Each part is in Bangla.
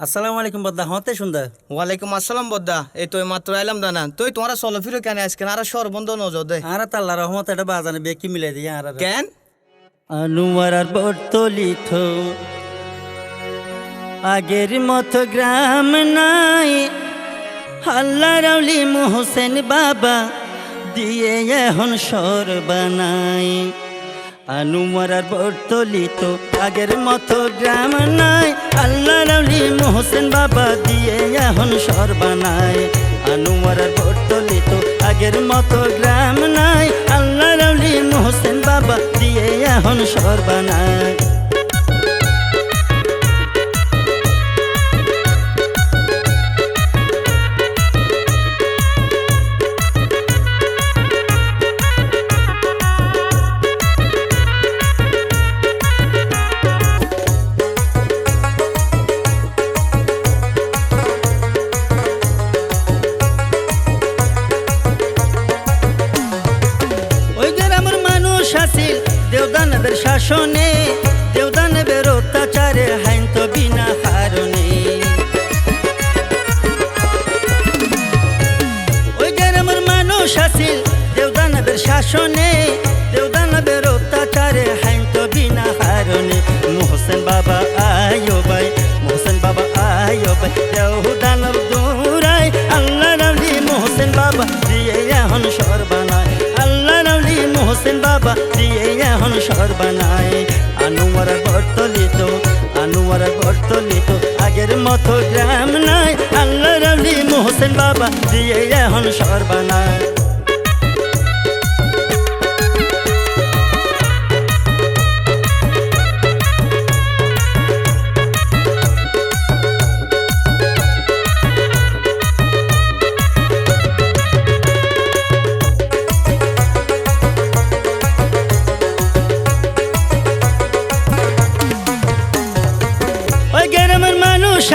আসসালামু আলাইকুম বদ্দা হতে সুন্দর। ওয়ালাইকুম আসসালাম বদ্দা, এই তো মাত্র আইলাম দানা। তুই তোমার চলো ফিরো কেন আজকে আর সর বন্ধ নজর দে আর তাল্লা রহমত এটা বাজানে বে কি মিলাই দিয়ে আর কেন আনুয়ার আর বর্তলিত আগের মতো গ্রাম নাই। আল্লাহ রাউলি মোহসেন বাবা দিয়ে এখন সর বানাই। আনুয়ার আর বর্তলিত আগের মতো গ্রাম নাই। আল্লাহ রাউলি মোহসেন বাবা দিয়ে এখন সর বানাই। আনুয়ার আর বর্তলিত আগের মতো গ্রাম নাই। আল্লাহ রাউলি মোহসেন বাবা দিয়ে এখন সর বানাই। দেওদানবের শাসনে দেওদানবের অত্যাচারে হাইন তো বিনা কারণে। ওই গ্রামের মানুষ আছিল দেওদানবের শাসনে দেওদানবের অত্যাচারে হাইন তো বিনা কারণে। মোহসেন বাবা আয়ো ভাই, মোহসেন বাবা আয়ো ভাই, দেওদানব দৌড়াই। আল্লাহ রাউলি মোহসেন বাবা দিয়ে এখন সর বানায়। আল্লাহ রাউলি মোহসেন বাবা দিয়ে এখন সর বানায়। আনুয়ার বর্তলিত আনুয়ার বর্তলিত আগের মতো গ্রাম নাই। আল্লাহ রাউলি মোহসেন বাবা দিয়ে এখন সর বানায়।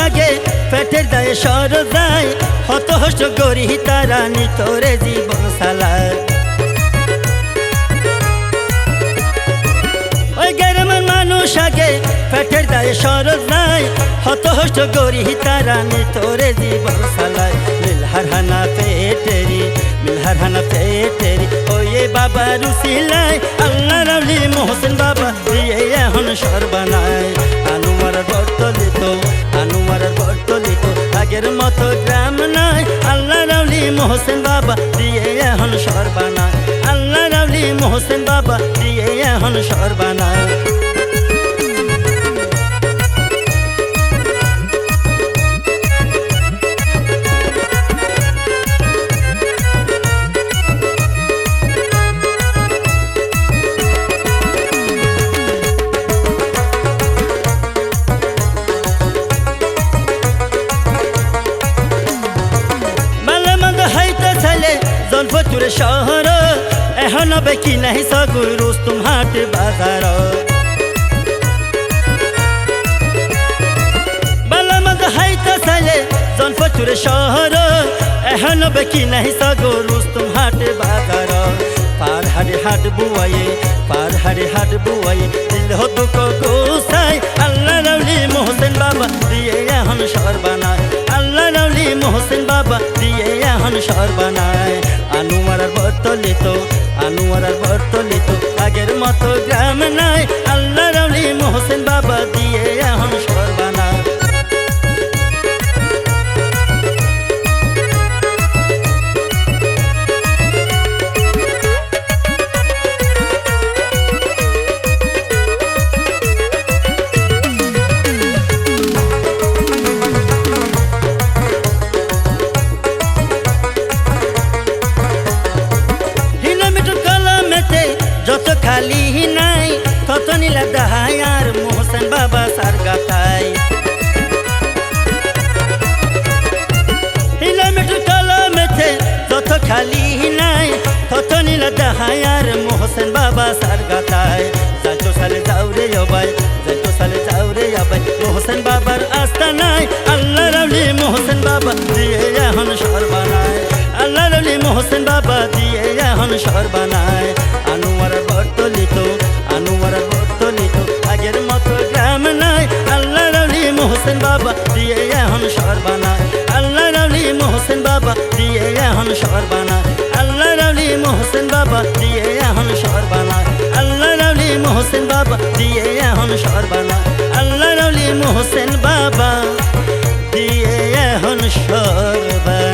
আগে পেটের দায়ে সর যায়, হত হস্ত গরি তারা নিতরে জীবন সালার। ওই গ্রামের মানুষ আগে পেটের দায়ে সর যায়, হত হস্ত গরি তারা নিতরে জীবন সালায়। মিলহার হানা পেটেরি মিলহার হানা পেটেরি ওই বাবা রুসিলাই। আল্লাহ রাউলি মোহসেন বাবা দিয়ে এখন সর বানায়। আনুয়ার বর্তলিত আনুয়ার বর্তলিত আগের মতো গ্রাম নাই। আল্লাহ রাউলি মোহসেন বাবা দিয়ে এখন সর বানায়। আল্লাহ রাউলি মোহসেন বাবা দিয়ে এখন সর বানায়। জলফতুরে শহর এখন বেকি নাই সগুর রুস্তুম হাট বাজার। বালামদ হাইতে চাইলে জলফতুরে শহর এখন বেকি নাই সগুর রুস্তুম হাট বাজার। পার হাড়ে হাট বুয়ায়ে পার হাড়ে হাট বুয়ায়ে দিল দুঃখ গোসাই। আল্লাহ রাউলি মোহসেন বাবা দিয়ে এখন সর বানায়। আল্লাহ রাউলি মোহসেন বাবা দিয়ে এখন সর বানায়। আনুয়ার বর্তলিত আনুয়ার বর্তলিত আগের মতো গ্রাম নাই। আল্লাহ রাউলি মোহসেন বাবা দিয়ে এখন সর বানায়। যত খালি নাই তত নীলা দাহাই আর মোহসেন বাবা সার গাতাই। কিলোমিটার কলমেতে যত খালি নাই তত নীলা দাহাই আর মোহসেন বাবা সার গাতাই। যাইতো সালে যাও রে ভাই, যাইতো সালে যাও রে ভাই, মোহসেন বাবার আস্থা নাই। আল্লাহ রাউলি মোহসেন বাবা দিয়ে এখন সর বানায়। আল্লাহ রাউলি মোহসেন বাবা দিয়ে এখন সর বানায়। আনুয়ার বর্তলিত আনুয়ার বর্তলিত আগের মতো গ্রাম নাই। আল্লাহ রাউলি মোহসেন বাবা দিয়ে এখন সরবানা আল্লাহ রাউলি মোহসেন বাবা দিয়ে এখন সরবানা আল্লাহ রাউলি মোহসেন বাবা দিয়ে এখন সরবানা আল্লাহ রাউলি মোহসেন বাবা দিয়ে এখন সরবানা আল্লাহ রাউলি মোহসেন বাবা দিয়ে এখন সরবানা